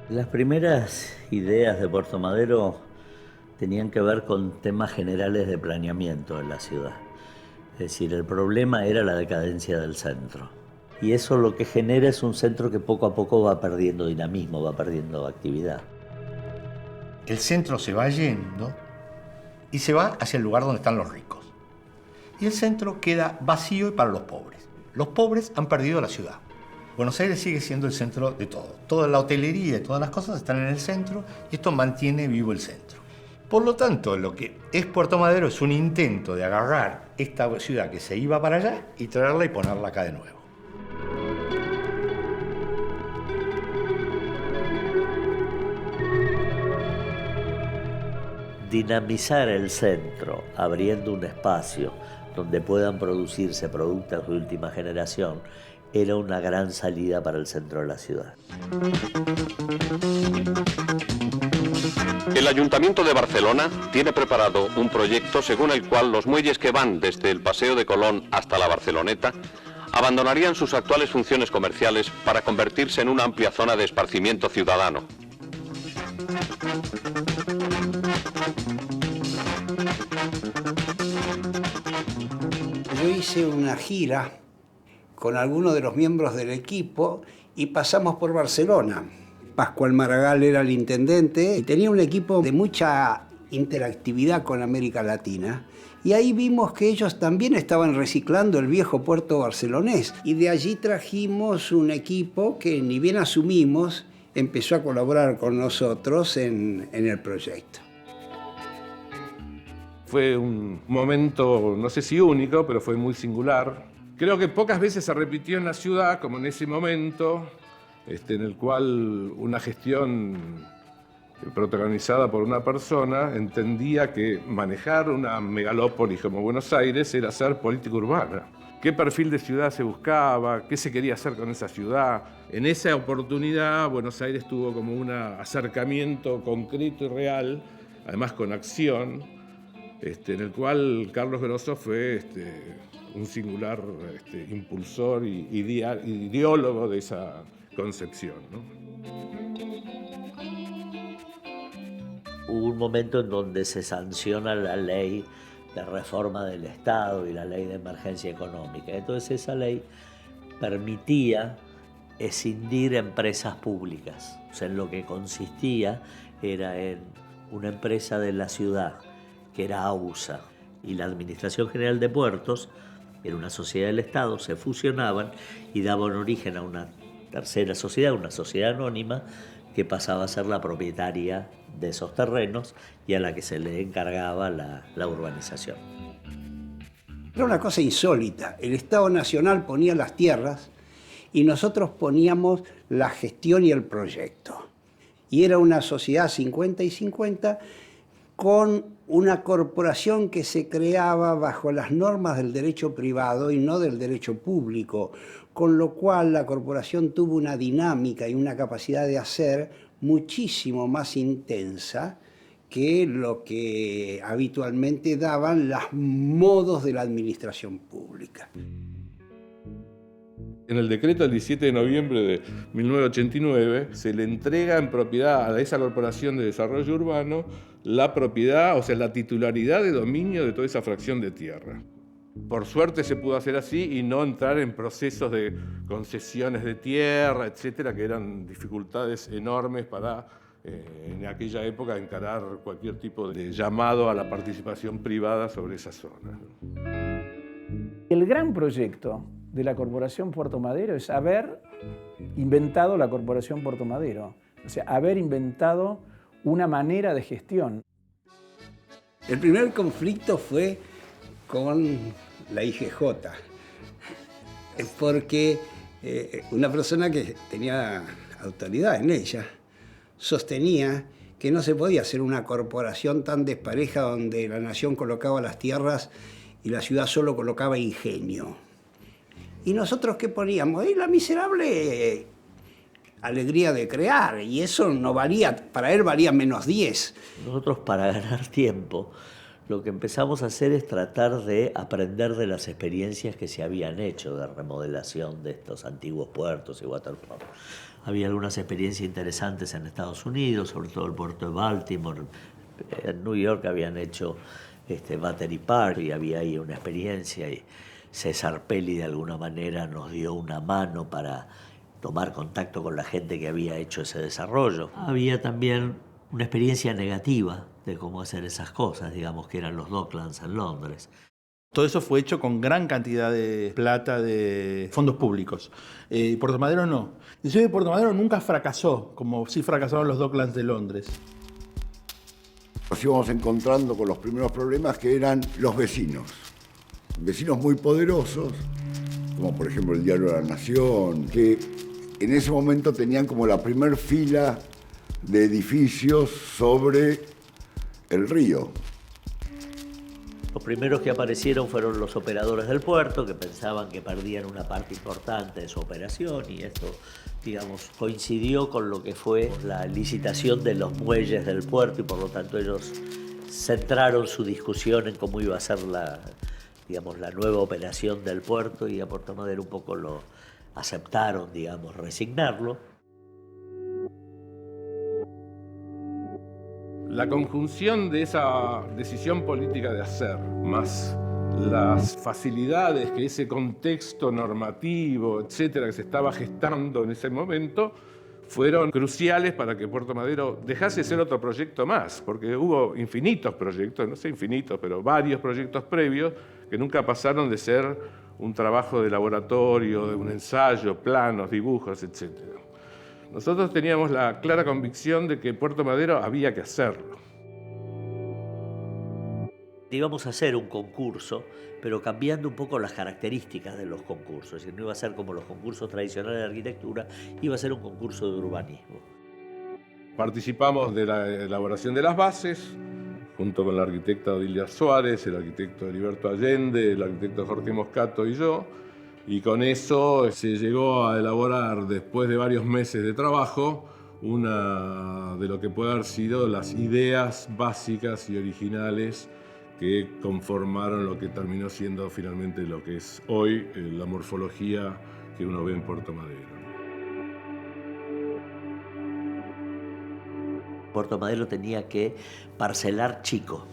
Las primeras ideas de Puerto Madero tenían que ver con temas generales de planeamiento en la ciudad. Es decir, el problema era la decadencia del centro. Y eso lo que genera es un centro que poco a poco va perdiendo dinamismo, va perdiendo actividad. El centro se va yendo y se va hacia el lugar donde están los ricos. Y el centro queda vacío y para los pobres. Los pobres han perdido la ciudad. Buenos Aires sigue siendo el centro de todo. Toda la hotelería y todas las cosas están en el centro y esto mantiene vivo el centro. Por lo tanto, lo que es Puerto Madero es un intento de agarrar esta ciudad que se iba para allá y traerla y ponerla acá de nuevo. Dinamizar el centro, abriendo un espacio donde puedan producirse productos de última generación, era una gran salida para el centro de la ciudad. El Ayuntamiento de Barcelona tiene preparado un proyecto según el cual los muelles que van desde el Paseo de Colón hasta la Barceloneta abandonarían sus actuales funciones comerciales para convertirse en una amplia zona de esparcimiento ciudadano. Yo hice una gira con algunos de los miembros del equipo y pasamos por Barcelona. Pascual Maragall era el intendente y tenía un equipo de mucha interactividad con América Latina. Y ahí vimos que ellos también estaban reciclando el viejo puerto barcelonés. Y de allí trajimos un equipo que, ni bien asumimos, empezó a colaborar con nosotros en el proyecto. Fue un momento, no sé si único, pero fue muy singular. Creo que pocas veces se repitió en la ciudad, como en ese momento, en el cual una gestión protagonizada por una persona entendía que manejar una megalópolis como Buenos Aires era hacer política urbana. ¿Qué perfil de ciudad se buscaba? ¿Qué se quería hacer con esa ciudad? En esa oportunidad, Buenos Aires tuvo como un acercamiento concreto y real, además con acción, en el cual Carlos Grosso fue un singular impulsor y ideólogo de esa concepción, ¿no? Hubo un momento en donde se sanciona la ley de reforma del Estado y la ley de emergencia económica. Entonces esa ley permitía escindir empresas públicas. O sea, en lo que consistía era en una empresa de la ciudad, que era AUSA, y la Administración General de Puertos, era una sociedad del Estado, se fusionaban y daban origen a una tercera sociedad, una sociedad anónima, que pasaba a ser la propietaria de esos terrenos y a la que se le encargaba la urbanización. Era una cosa insólita. El Estado Nacional ponía las tierras y nosotros poníamos la gestión y el proyecto. Y era una sociedad 50 y 50 con una corporación que se creaba bajo las normas del derecho privado y no del derecho público, con lo cual la corporación tuvo una dinámica y una capacidad de hacer muchísimo más intensa que lo que habitualmente daban los modos de la administración pública. En el decreto del 17 de noviembre de 1989 se le entrega en propiedad a esa Corporación de Desarrollo Urbano la propiedad, o sea, la titularidad de dominio de toda esa fracción de tierra. Por suerte se pudo hacer así y no entrar en procesos de concesiones de tierra, etcétera, que eran dificultades enormes para, en aquella época, encarar cualquier tipo de llamado a la participación privada sobre esa zona. El gran proyecto de la Corporación Puerto Madero es haber inventado la Corporación Puerto Madero, o sea, haber inventado una manera de gestión. El primer conflicto fue con la IGJ, porque una persona que tenía autoridad en ella sostenía que no se podía hacer una corporación tan despareja donde la nación colocaba las tierras y la ciudad solo colocaba ingenio. ¿Y nosotros qué poníamos? La miserable alegría de crear, y eso no valía, para él valía -10. Nosotros, para ganar tiempo, Lo que empezamos a hacer es tratar de aprender de las experiencias que se habían hecho de remodelación de estos antiguos puertos y waterfront. Había algunas experiencias interesantes en Estados Unidos, sobre todo el puerto de Baltimore. En New York habían hecho Battery Park y había ahí una experiencia, y César Pelli de alguna manera nos dio una mano para tomar contacto con la gente que había hecho ese desarrollo. Había también una experiencia negativa de cómo hacer esas cosas, digamos, que eran los Docklands en Londres. Todo eso fue hecho con gran cantidad de plata de fondos públicos. Puerto Madero no. Inclusive Puerto Madero nunca fracasó, como sí fracasaron los Docklands de Londres. Nos íbamos encontrando con los primeros problemas, que eran los vecinos. Vecinos muy poderosos, como por ejemplo el Diario de la Nación, que en ese momento tenían como la primer fila de edificios sobre el río. Los primeros que aparecieron fueron los operadores del puerto, que pensaban que perdían una parte importante de su operación, y esto, digamos, coincidió con lo que fue la licitación de los muelles del puerto, y por lo tanto ellos centraron su discusión en cómo iba a ser la nueva operación del puerto, y a Puerto Madero un poco lo aceptaron, digamos, resignarlo. La conjunción de esa decisión política de hacer, más las facilidades que ese contexto normativo, etcétera, que se estaba gestando en ese momento, fueron cruciales para que Puerto Madero dejase de ser otro proyecto más, porque hubo infinitos proyectos, no sé infinitos, pero varios proyectos previos que nunca pasaron de ser un trabajo de laboratorio, de un ensayo, planos, dibujos, etcétera. Nosotros teníamos la clara convicción de que Puerto Madero había que hacerlo. Íbamos a hacer un concurso, pero cambiando un poco las características de los concursos. Es decir, no iba a ser como los concursos tradicionales de arquitectura, iba a ser un concurso de urbanismo. Participamos de la elaboración de las bases, junto con la arquitecta Odilia Suárez, el arquitecto Heriberto Allende, el arquitecto Jorge Moscato y yo. Y con eso se llegó a elaborar, después de varios meses de trabajo, una de lo que puede haber sido las ideas básicas y originales que conformaron lo que terminó siendo finalmente lo que es hoy la morfología que uno ve en Puerto Madero. Puerto Madero tenía que parcelar chico,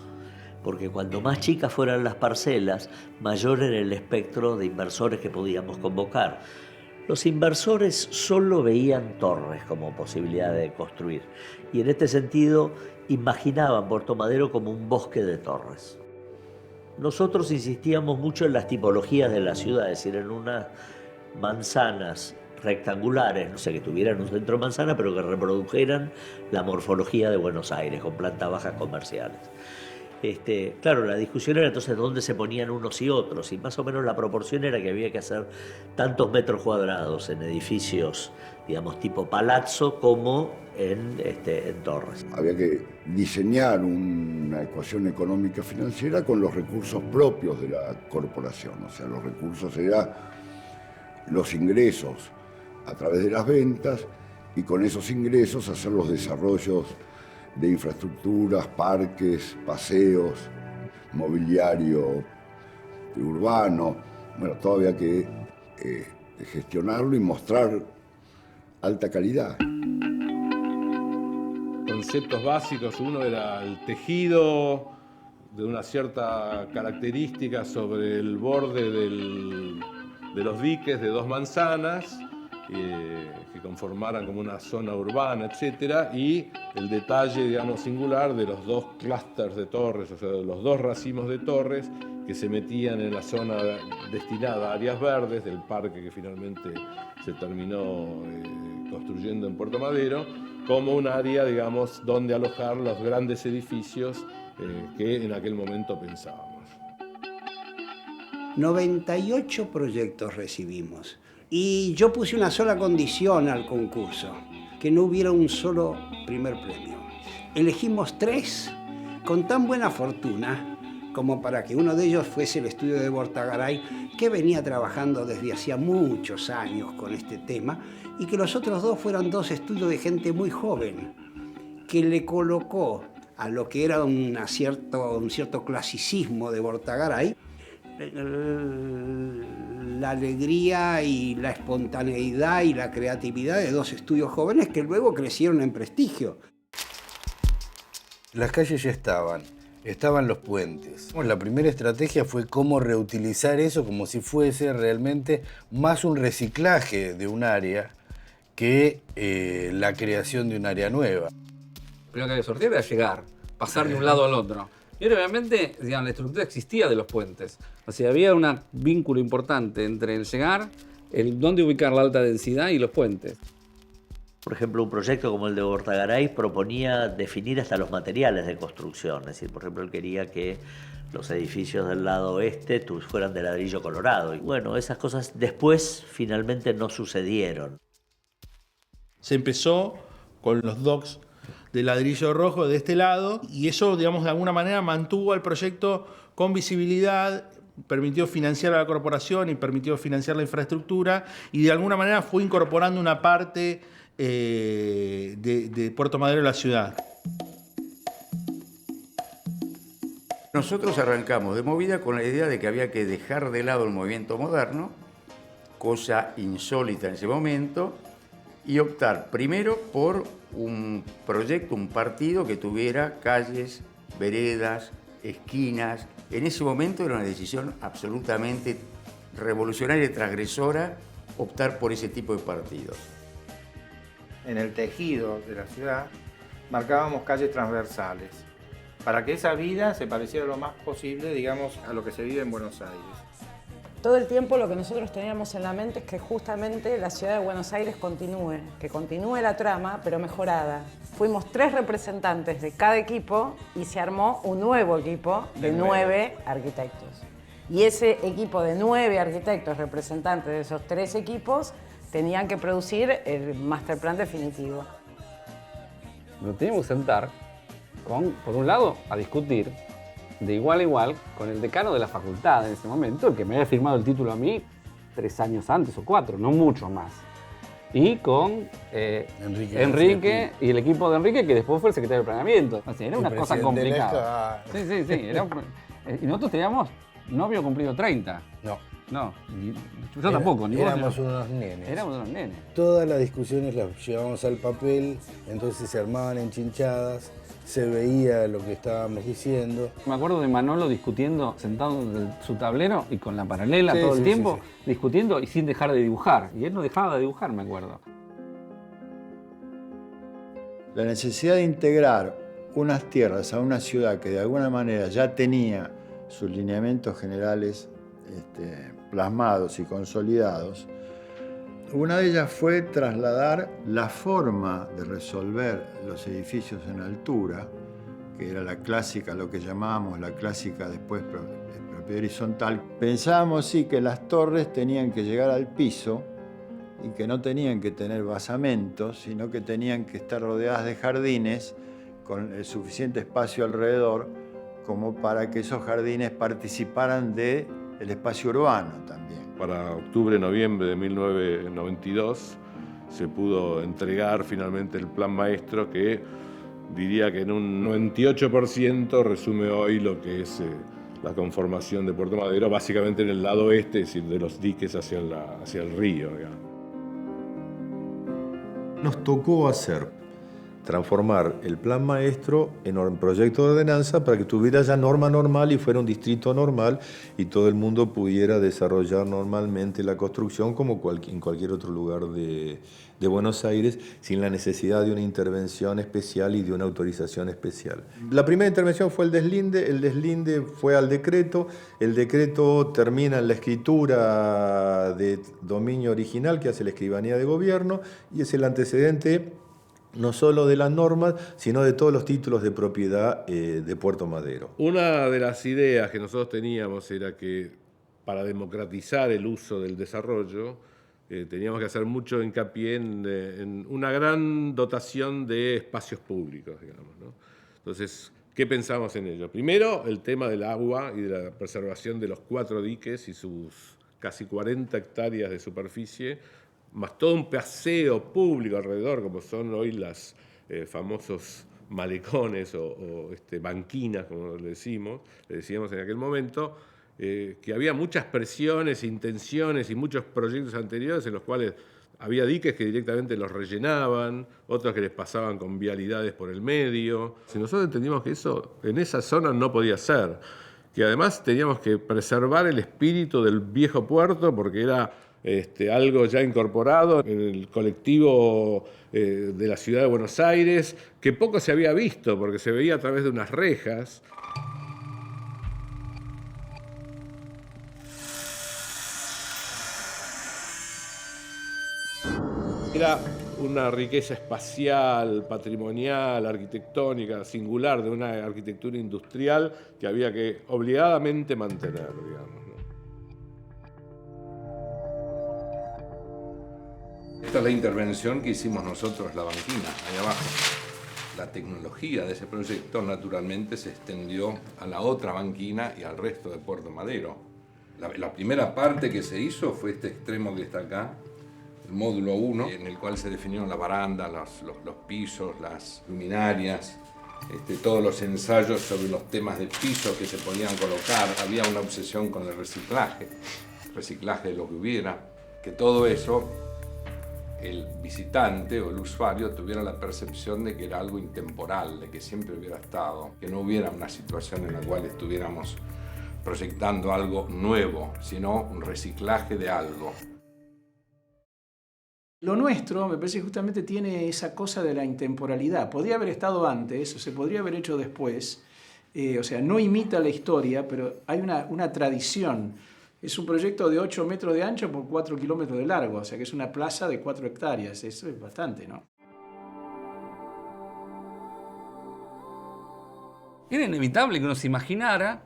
porque cuando más chicas fueran las parcelas, mayor era el espectro de inversores que podíamos convocar. Los inversores solo veían torres como posibilidad de construir, y en este sentido imaginaban Puerto Madero como un bosque de torres. Nosotros insistíamos mucho en las tipologías de la ciudad, es decir, en unas manzanas rectangulares, no sé, que tuvieran un centro de manzana, pero que reprodujeran la morfología de Buenos Aires, con plantas bajas comerciales. Claro, la discusión era entonces dónde se ponían unos y otros, y más o menos la proporción era que había que hacer tantos metros cuadrados en edificios, digamos, tipo palazzo, como en torres. Había que diseñar una ecuación económica financiera con los recursos propios de la corporación. O sea, los recursos eran los ingresos a través de las ventas, y con esos ingresos hacer los desarrollos de infraestructuras, parques, paseos, mobiliario urbano. Bueno, todo había que gestionarlo y mostrar alta calidad. Conceptos básicos, uno era el tejido de una cierta característica sobre el borde de los diques de dos manzanas, que conformaran como una zona urbana, etcétera, y el detalle, digamos, singular de los dos clústeres de torres, o sea, de los dos racimos de torres que se metían en la zona destinada a áreas verdes del parque que finalmente se terminó construyendo en Puerto Madero, como un área, digamos, donde alojar los grandes edificios que en aquel momento pensábamos. 98 proyectos recibimos. Y yo puse una sola condición al concurso, que no hubiera un solo primer premio. Elegimos 3 con tan buena fortuna como para que uno de ellos fuese el estudio de Bortagaray, que venía trabajando desde hacía muchos años con este tema, y que los otros 2 fueran 2 estudios de gente muy joven, que le colocó a lo que era un cierto clasicismo de Bortagaray, la alegría y la espontaneidad y la creatividad de dos estudios jóvenes que luego crecieron en prestigio. Las calles ya estaban los puentes. La primera estrategia fue cómo reutilizar eso como si fuese realmente más un reciclaje de un área que la creación de un área nueva. Lo primero que había que sortear era llegar, pasar de un lado al otro. Y obviamente, digamos, la estructura existía de los puentes. O sea, había un vínculo importante entre el llegar, el dónde ubicar la alta densidad y los puentes. Por ejemplo, un proyecto como el de Bortagaray proponía definir hasta los materiales de construcción. Es decir, por ejemplo, él quería que los edificios del lado oeste fueran de ladrillo colorado. Y bueno, esas cosas después finalmente no sucedieron. Se empezó con los docks de ladrillo rojo de este lado y eso, digamos, de alguna manera mantuvo al proyecto con visibilidad, permitió financiar a la corporación y permitió financiar la infraestructura y de alguna manera fue incorporando una parte de Puerto Madero a la ciudad. Nosotros arrancamos de movida con la idea de que había que dejar de lado el movimiento moderno, cosa insólita en ese momento, y optar primero por un proyecto, un partido que tuviera calles, veredas, esquinas. En ese momento era una decisión absolutamente revolucionaria y transgresora optar por ese tipo de partidos. En el tejido de la ciudad marcábamos calles transversales para que esa vida se pareciera lo más posible, digamos, a lo que se vive en Buenos Aires. Todo el tiempo lo que nosotros teníamos en la mente es que justamente la ciudad de Buenos Aires que continúe la trama, pero mejorada. Fuimos 3 representantes de cada equipo y se armó un nuevo equipo de 9 arquitectos. Y ese equipo de 9 arquitectos representantes de esos 3 equipos tenían que producir el master plan definitivo. Nos teníamos que sentar por un lado, a discutir de igual a igual con el decano de la facultad en ese momento, el que me había firmado el título a mí 3 años antes o 4, no mucho más. Y con Enrique y el equipo de Enrique, que después fue el secretario de planeamiento. O sea, era una cosa complicada. Sí. Y nosotros teníamos novio cumplido 30. No, yo tampoco. Ni éramos unos nenes. Éramos unos nenes. Todas las discusiones las llevábamos al papel, entonces se armaban enchinchadas, se veía lo que estábamos diciendo. Me acuerdo de Manolo discutiendo, sentado en su tablero y con la paralela todo el tiempo, discutiendo y sin dejar de dibujar. Y él no dejaba de dibujar, me acuerdo. La necesidad de integrar unas tierras a una ciudad que de alguna manera ya tenía sus lineamientos generales plasmados y consolidados, una de ellas fue trasladar la forma de resolver los edificios en altura, que era la clásica, lo que llamábamos la clásica después propiedad horizontal. Pensábamos sí que las torres tenían que llegar al piso y que no tenían que tener basamentos, sino que tenían que estar rodeadas de jardines con el suficiente espacio alrededor como para que esos jardines participaran del espacio urbano también. Para octubre, noviembre de 1992 se pudo entregar finalmente el plan maestro que diría que en un 98% resume hoy lo que es la conformación de Puerto Madero, básicamente en el lado oeste, es decir, de los diques hacia el río. Digamos. Nos tocó transformar el plan maestro en un proyecto de ordenanza para que tuviera ya norma normal y fuera un distrito normal y todo el mundo pudiera desarrollar normalmente la construcción como en cualquier otro lugar de Buenos Aires, sin la necesidad de una intervención especial y de una autorización especial. La primera intervención fue el deslinde fue al decreto, el decreto termina en la escritura de dominio original que hace la Escribanía de Gobierno y es el antecedente no solo de las normas, sino de todos los títulos de propiedad de Puerto Madero. Una de las ideas que nosotros teníamos era que para democratizar el uso del desarrollo teníamos que hacer mucho hincapié en una gran dotación de espacios públicos, digamos, ¿no? Entonces, ¿qué pensamos en ello? Primero, el tema del agua y de la preservación de los 4 diques y sus casi 40 hectáreas de superficie, más todo un paseo público alrededor, como son hoy los famosos malecones o banquinas, como le decíamos en aquel momento, que había muchas presiones, intenciones y muchos proyectos anteriores en los cuales había diques que directamente los rellenaban, otros que les pasaban con vialidades por el medio. Si nosotros entendimos que eso en esa zona no podía ser, que además teníamos que preservar el espíritu del viejo puerto porque era algo ya incorporado en el colectivo de la ciudad de Buenos Aires, que poco se había visto porque se veía a través de unas rejas. Era una riqueza espacial, patrimonial, arquitectónica, singular, de una arquitectura industrial que había que obligadamente mantener, digamos, ¿no? Esta es la intervención que hicimos nosotros, la banquina, ahí abajo. La tecnología de ese proyecto naturalmente se extendió a la otra banquina y al resto de Puerto Madero. La primera parte que se hizo fue este extremo que está acá, el módulo 1, en el cual se definieron la baranda, los pisos, las luminarias, todos los ensayos sobre los temas de pisos que se podían colocar. Había una obsesión con el reciclaje de lo que hubiera, que todo eso el visitante o el usuario tuviera la percepción de que era algo intemporal, de que siempre hubiera estado, que no hubiera una situación en la cual estuviéramos proyectando algo nuevo, sino un reciclaje de algo. Lo nuestro, me parece que justamente tiene esa cosa de la intemporalidad. Podría haber estado antes, o se podría haber hecho después. O sea, no imita la historia, pero hay una tradición. Es un proyecto de 8 metros de ancho por 4 kilómetros de largo, o sea que es una plaza de 4 hectáreas. Eso es bastante, ¿no? Era inevitable que uno se imaginara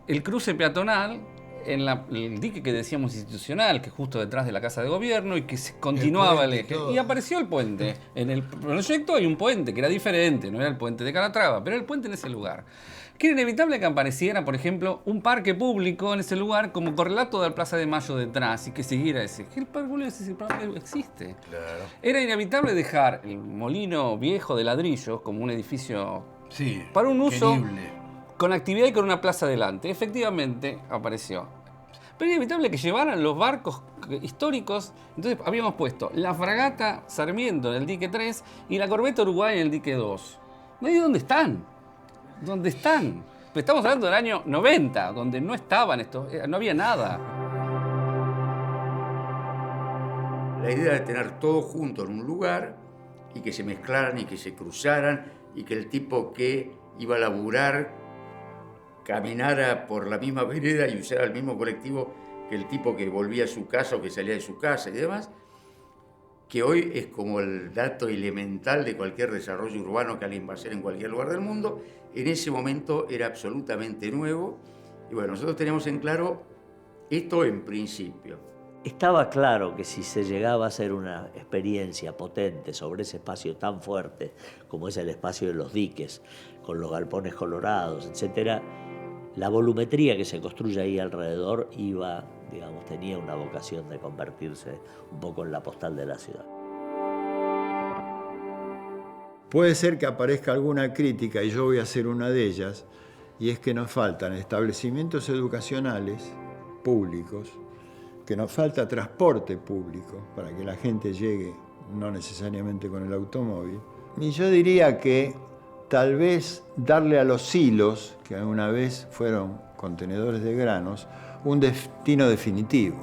el cruce peatonal en el dique que decíamos institucional, que es justo detrás de la Casa de Gobierno, y que se continuaba el eje. Y apareció el puente. En el proyecto hay un puente que era diferente, no era el puente de Calatrava, pero era el puente en ese lugar. Que era inevitable que apareciera, por ejemplo, un parque público en ese lugar como correlato de la Plaza de Mayo detrás y que siguiera ese. El parque público existe. Claro. Era inevitable dejar el molino viejo de ladrillos como un edificio para un uso querible, con actividad y con una plaza delante. Efectivamente apareció. Pero era inevitable que llevaran los barcos históricos. Entonces habíamos puesto la fragata Sarmiento en el dique 3 y la corbeta Uruguay en el dique 2. ¿No hay dónde están? ¿Dónde están? Pero estamos hablando del año 90, donde no estaban estos, no había nada. La idea de tener todo junto en un lugar y que se mezclaran y que se cruzaran y que el tipo que iba a laburar caminara por la misma vereda y usara el mismo colectivo que el tipo que volvía a su casa o que salía de su casa y demás, que hoy es como el dato elemental de cualquier desarrollo urbano que alguien va a hacer en cualquier lugar del mundo. En ese momento era absolutamente nuevo y bueno, nosotros teníamos en claro esto en principio. Estaba claro que si se llegaba a hacer una experiencia potente sobre ese espacio tan fuerte como es el espacio de los diques, con los galpones colorados, etc., la volumetría que se construye ahí alrededor tenía una vocación de convertirse un poco en la postal de la ciudad. Puede ser que aparezca alguna crítica, y yo voy a hacer una de ellas, y es que nos faltan establecimientos educacionales públicos, que nos falta transporte público para que la gente llegue, no necesariamente con el automóvil. Y yo diría que tal vez darle a los silos, que alguna vez fueron contenedores de granos, un destino definitivo.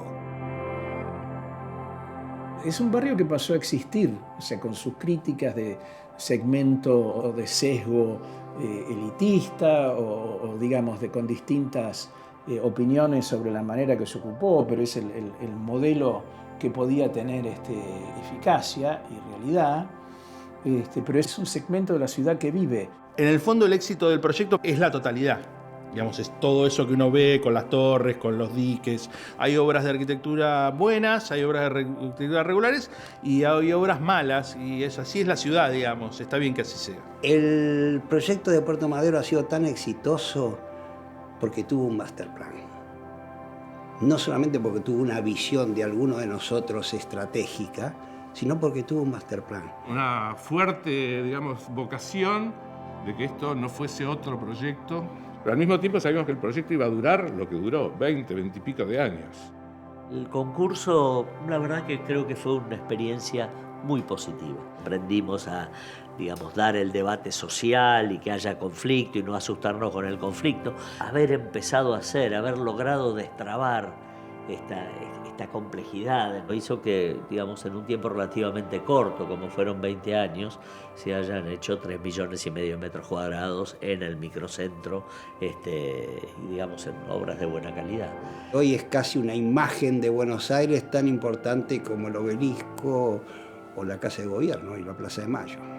Es un barrio que pasó a existir, o sea, con sus críticas de segmento o de sesgo elitista o digamos, con distintas opiniones sobre la manera que se ocupó, pero es el modelo que podía tener eficacia y realidad, pero es un segmento de la ciudad que vive. En el fondo el éxito del proyecto es la totalidad. Digamos, es todo eso que uno ve con las torres, con los diques. Hay obras de arquitectura buenas, hay obras de arquitectura regulares y hay obras malas. Y así es la ciudad, digamos. Está bien que así sea. El proyecto de Puerto Madero ha sido tan exitoso porque tuvo un master plan. No solamente porque tuvo una visión de alguno de nosotros estratégica, sino porque tuvo un master plan. Una fuerte, digamos, vocación de que esto no fuese otro proyecto, pero al mismo tiempo sabíamos que el proyecto iba a durar lo que duró, 20 y pico de años. El concurso, la verdad que creo que fue una experiencia muy positiva. Aprendimos a, digamos, dar el debate social y que haya conflicto y no asustarnos con el conflicto. Haber empezado a hacer, haber logrado destrabar esta complejidad hizo que, digamos, en un tiempo relativamente corto, como fueron 20 años, se hayan hecho 3,5 millones de metros cuadrados en el microcentro, digamos, en obras de buena calidad. Hoy es casi una imagen de Buenos Aires tan importante como el Obelisco o la Casa de Gobierno y la Plaza de Mayo.